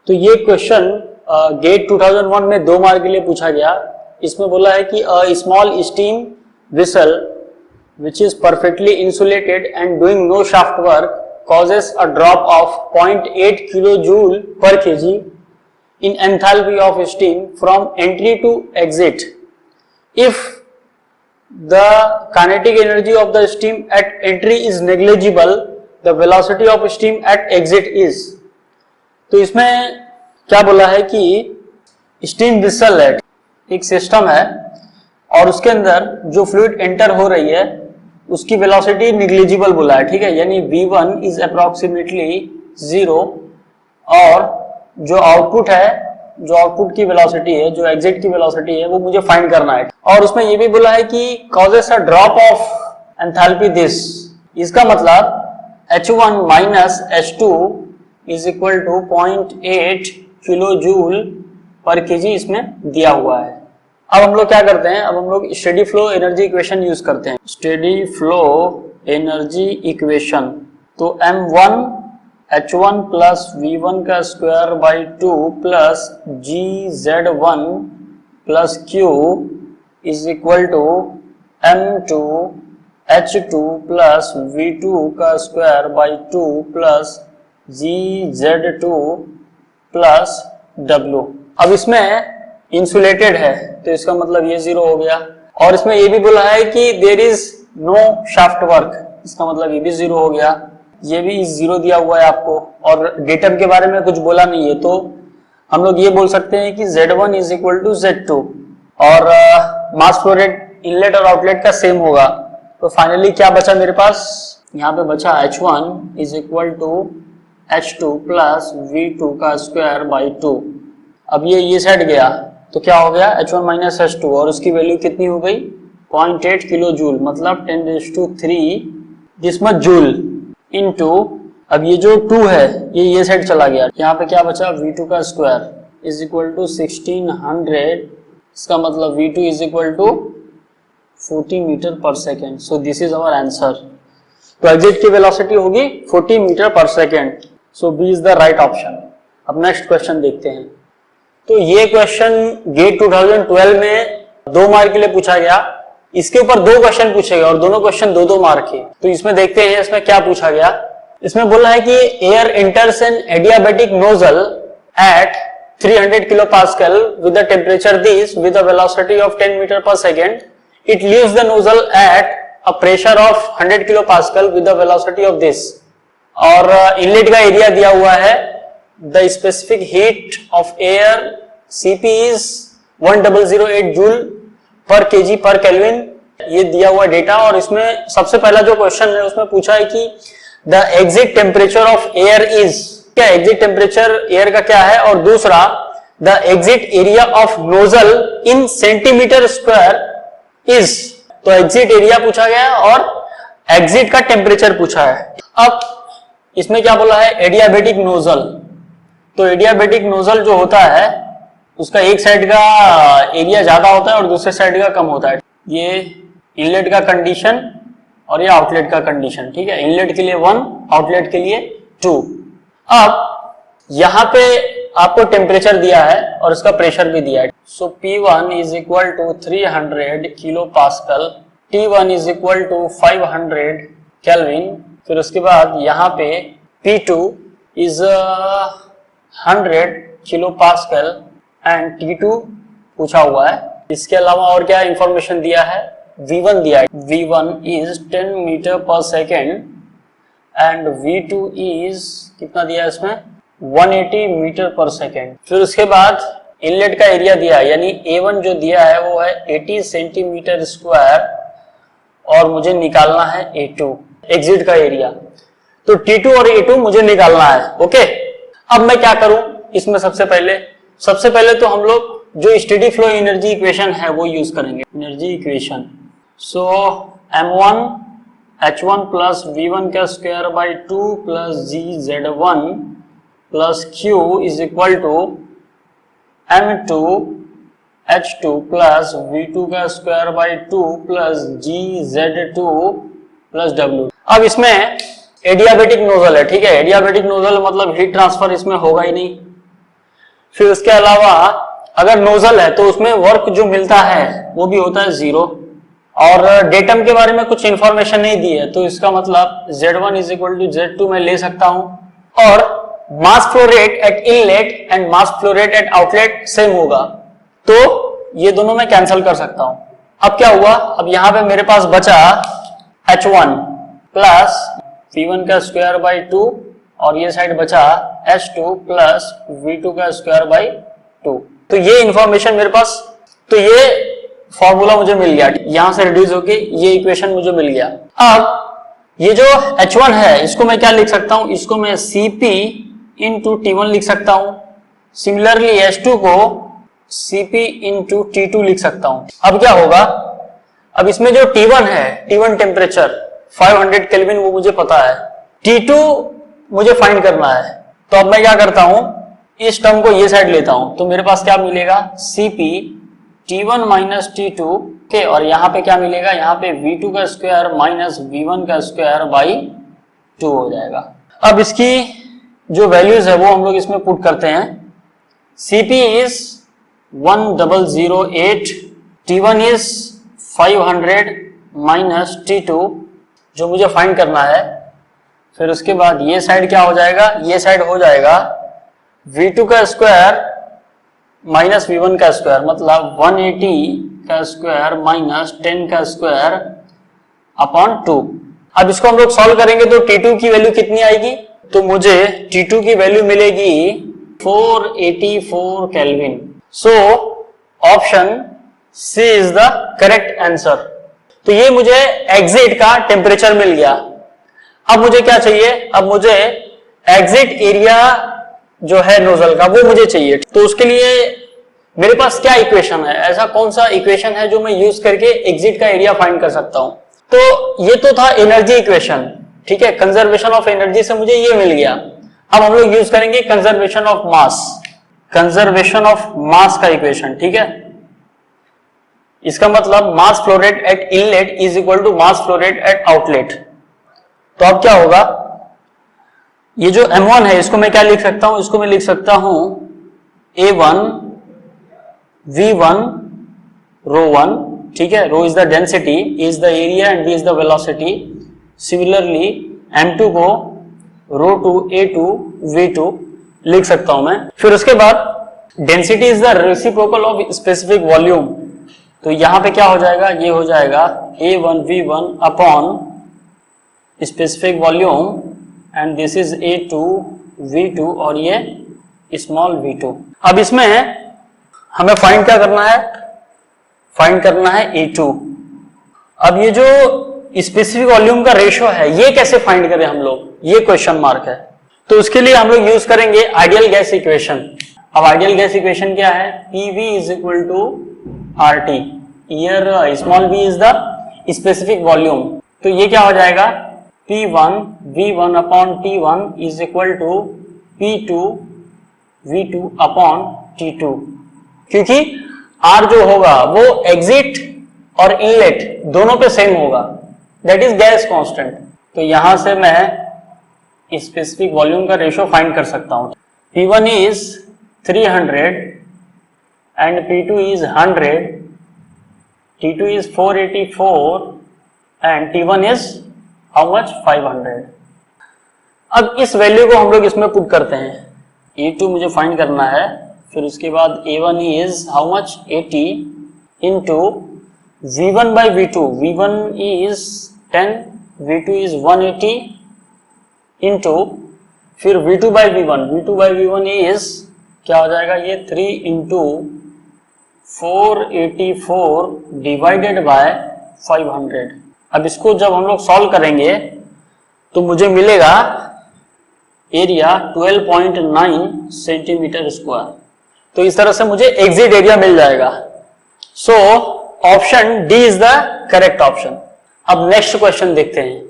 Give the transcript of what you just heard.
तो ये question gate 2001 में 2 मार्क के लिए पूछा गया। इसमें बोला है कि a small steam vessel which is perfectly insulated and doing no shaft work causes a drop of 0.8 kilojoule per kg in enthalpy of steam from entry to exit. If the kinetic energy of the steam at entry is negligible, the velocity of steam at exit is. तो इसमें क्या बोला है कि steam vessel है, एक system है और उसके अंदर जो फ्लूइड एंटर हो रही है उसकी वेलोसिटी निग्लिजिबल बोला है, ठीक है, यानी v1 इज अप्रोक्सीमेटली 0 और जो आउटपुट है, जो आउटपुट की वेलोसिटी है, जो एग्जिट की वेलोसिटी है वो मुझे फाइंड करना है। और उसमें ये भी बोला है कि causes a drop of enthalpy this, इसका मतलब H1 minus H2 is equal to 0.8 kilo joule per KG इसमें दिया हुआ है। अब हम लोग क्या करते हैं, अब हम लोग steady flow energy equation use करते हैं। स्टेडी फ्लो एनर्जी इक्वेशन, तो m1 h1 प्लस v1 का square by 2 plus gz1 plus q is equal to m2 h2 plus v2 का square by 2 plus gz2 plus w। अब इसमें insulated है तो इसका मतलब ये 0 हो गया, और इसमें ये भी बोला है कि there is no shaft work, इसका मतलब ये भी 0 हो गया, ये भी 0 दिया हुआ है आपको, और डेटम के बारे में कुछ बोला नहीं है, तो हम लोग ये बोल सकते हैं कि Z1 is equal to Z2 और मास फ्लो रेट इनलेट और आउटलेट का सेम होगा। तो फाइनली क्या बचा मेरे पास, यहाँ पे बचा H1 is equal to H2 plus V2 का स्क्वायर बाई 2। अब ये साइड गया तो क्या हो गया H1 माइनस H2 और उसकी वैल्यू कितनी हो गई 0.8 किलो जूल, मतलब 10⁻³ दिस मच जूल इनटू, अब ये जो 2 है ये साइड चला गया, यहाँ पे क्या बचा V2 का स्क्वायर इज इक्वल टू 1600, इसका मतलब V2 is equal to 40 metre per second. So this is our answer. तो एग्जिट की वेलोसिटी होगी 40 metre per second. So B is the right option. अब नेक्स्ट क्वेश्चन देखते हैं। तो ये क्वेश्चन गेट 2012 में 2 मार्क के लिए पूछा गया। इसके ऊपर 2 क्वेश्चन पूछे गए और दोनों क्वेश्चन 2-2 मार्क के। तो इसमें देखते हैं इसमें क्या पूछा गया। इसमें बोला है कि air enters an adiabatic nozzle at 300 kilo pascal with the temperature this with the velocity of 10 metre per second. It leaves the nozzle at a pressure of 100 kilo pascal with the velocity of this. और inlet का area दिया हुआ है, the specific heat of air Cp is 1008 joule per kg per Kelvin। ये दिया हुआ data, और इसमें सबसे पहला जो क्वेश्चन है उसमें पूछा है कि the exit temperature of air is, क्या exit temperature air का क्या है, और दूसरा the exit area of nozzle in centimeter square is। तो exit area पूछा गया और exit का टेम्परेचर पूछा है। अब इसमें क्या बोला है, एडियाबैटिक नोजल। तो एडियाबैटिक नोजल जो होता है उसका एक साइड का एरिया ज्यादा होता है और दूसरे साइड का कम होता है। ये इनलेट का कंडीशन और ये आउटलेट का कंडीशन, ठीक है। इनलेट के लिए 1, आउटलेट के लिए 2। अब यहाँ पे आपको टेम्परेचर दिया है और इसका प्रेशर भी दिया है। So P1 is equal to 300 kilo pascal, T1 is equal to 500 kelvin. फिर उसके बाद यहाँ पे P2 is 100 kilo pascal and T2 पूछा हुआ है। इसके अलावा और क्या इंफॉर्मेशन दिया है, V1 दिया है, V1 is 10 metre per second and V2 is कितना दिया है इसमें 180 मीटर पर सेकेंड। फिर उसके बाद इनलेट का एरिया दिया है, यानी A1 जो दिया है वो है 80 सेंटीमीटर स्क्वायर और मुझे निकालना है A2 एग्जिट का एरिया। तो T2 और A2 मुझे निकालना है। ओके, अब मैं क्या करूं इसमें, सबसे पहले तो हम लोग जो स्टेडी फ्लो एनर्जी इक्वेशन है वो यूज करेंगे, एनर्जी इक्वेशन। सो m1 h1 प्लस v1 का square by 2 plus gz1 plus q is equal to m2 h2 plus v2 का square by 2 plus gz2 plus w। अब इसमें एडियाबैटिक नोजल है, ठीक है। एडियाबैटिक नोजल मतलब हीट ट्रांसफर इसमें होगा ही नहीं, फिर उसके अलावा अगर नोजल है तो उसमें वर्क जो मिलता है वो भी होता है 0, और डेटम के बारे में कुछ इंफॉर्मेशन नहीं दी है, तो इसका मतलब Z1 is equal to Z2 मैं ले सकता हूं, और मास flow rate at inlet and mass flow rate at outlet same होगा, तो ये दोनों मैं कैंसिल कर सकता हूं। अब क्या हुआ, अब यहां पे मेरे पास बचा H1 प्लस V1 का स्क्वायर बाई 2, और ये साइड बचा H2 प्लस V2 का स्क्वायर बाई 2। तो ये इंफॉर्मेशन मेरे पास, तो ये फॉर्मूला मुझे मिल गया, यहां से रिड्यूस होके ये इक्वेशन मुझे मिल गया। अब ये जो H1 है इसको मैं क्या लिख सकता हूं, इसको मैं Cp इंटू T1 लिख सकता हूं। सिमिलरली H2 को Cp इंटू T2 लिख सकता हूं। अब क्या होगा, अब इसमें जो T1 है, T1 टेम्परेचर 500 केल्विन वो मुझे पता है, T2 मुझे फाइंड करना है, तो अब मैं क्या करता हूं, इस टर्म को ये साइड लेता हूं, तो मेरे पास क्या मिलेगा Cp T1 माइनस T2 के, और यहाँ पे क्या मिलेगा, यहाँ पे V2 का स्क्वायर माइनस V1 का स्क्वायर बाई 2 हो जाएगा। अब इसकी जो वैल्यूज है वो हम लोग इसमें पुट करते हैं। Cp is 1008, T1 is 500 minus T2 जो मुझे फाइंड करना है। फिर उसके बाद ये साइड क्या हो जाएगा, ये साइड हो जाएगा V2 का स्क्वायर माइनस V1 का स्क्वायर, मतलब 180 का स्क्वायर माइनस 10 का स्क्वायर अपॉन 2। अब इसको हम लोग सॉल्व करेंगे तो T2 की वैल्यू कितनी आएगी, तो मुझे T2 की वैल्यू मिलेगी 484 kelvin. So option C is the correct answer. तो ये मुझे एग्जिट का टेम्परेचर मिल गया। अब मुझे क्या चाहिए, अब मुझे एग्जिट एरिया जो है नोजल का वो मुझे चाहिए। तो उसके लिए मेरे पास क्या इक्वेशन है, ऐसा कौन सा इक्वेशन है जो मैं यूज करके एग्जिट का एरिया फाइंड कर सकता हूं। तो ये तो था एनर्जी इक्वेशन, ठीक है, कंजर्वेशन ऑफ एनर्जी से मुझे ये मिल गया। अब हम लोग यूज करेंगे conservation of mass, conservation of mass का इक्वेशन, ठीक है। इसका मतलब mass flow rate at inlet is equal to mass flow rate at outlet. तो अब क्या होगा, ये जो M1 है इसको मैं क्या लिख सकता हूं, इसको मैं लिख सकता हूं A1 V1 रो 1, ठीक है, rho is the density, is the area and V is the velocity. Similarly M2 को रो 2 A2 V2 लिख सकता हूं मैं। फिर उसके बाद density is the reciprocal of specific volume, तो यहां पे क्या हो जाएगा, ये हो जाएगा A1 V1 upon specific volume and this is A2 V2 और ये स्मॉल V2। अब इसमें हमें फाइंड क्या करना है, फाइंड करना है A2। अब ये जो स्पेसिफिक वॉल्यूम का रेशियो है ये कैसे फाइंड करें हम लोग, ये क्वेश्चन मार्क है। तो उसके लिए हम लोग यूज करेंगे आइडियल गैस इक्वेशन। अब आइडियल गैस इक्वेशन क्या है, PV is equal to RT, here small v is the specific volume. तो ये क्या हो जाएगा, P1 V1 upon T1 is equal to P2 V2 upon T2, क्योंकि R जो होगा वो एग्जिट और इनलेट दोनों पे सेम होगा, दैट इज गैस कांस्टेंट। तो यहां से मैं स्पेसिफिक वॉल्यूम का रेशियो फाइंड कर सकता हूं। P1 is 300 and P2 is 100, T2 is 484 and T1 is how much 500। अब इस वैल्यू को हम लोग इसमें पुट करते हैं। A2 मुझे फाइंड करना है, फिर उसके बाद A1 is how much 80 into V1 by V2, V1 is 10, V2 is 180 into फिर V2 by V1, V2 by V1 is क्या हो जाएगा, ये 3 इंटू 484 डिवाइडेड बाय 500। अब इसको जब हम लोग सॉल्व करेंगे तो मुझे मिलेगा एरिया 12.9 सेंटीमीटर स्क्वायर। तो इस तरह से मुझे एग्जिट एरिया मिल जाएगा। So option D is the correct option. अब नेक्स्ट क्वेश्चन देखते हैं।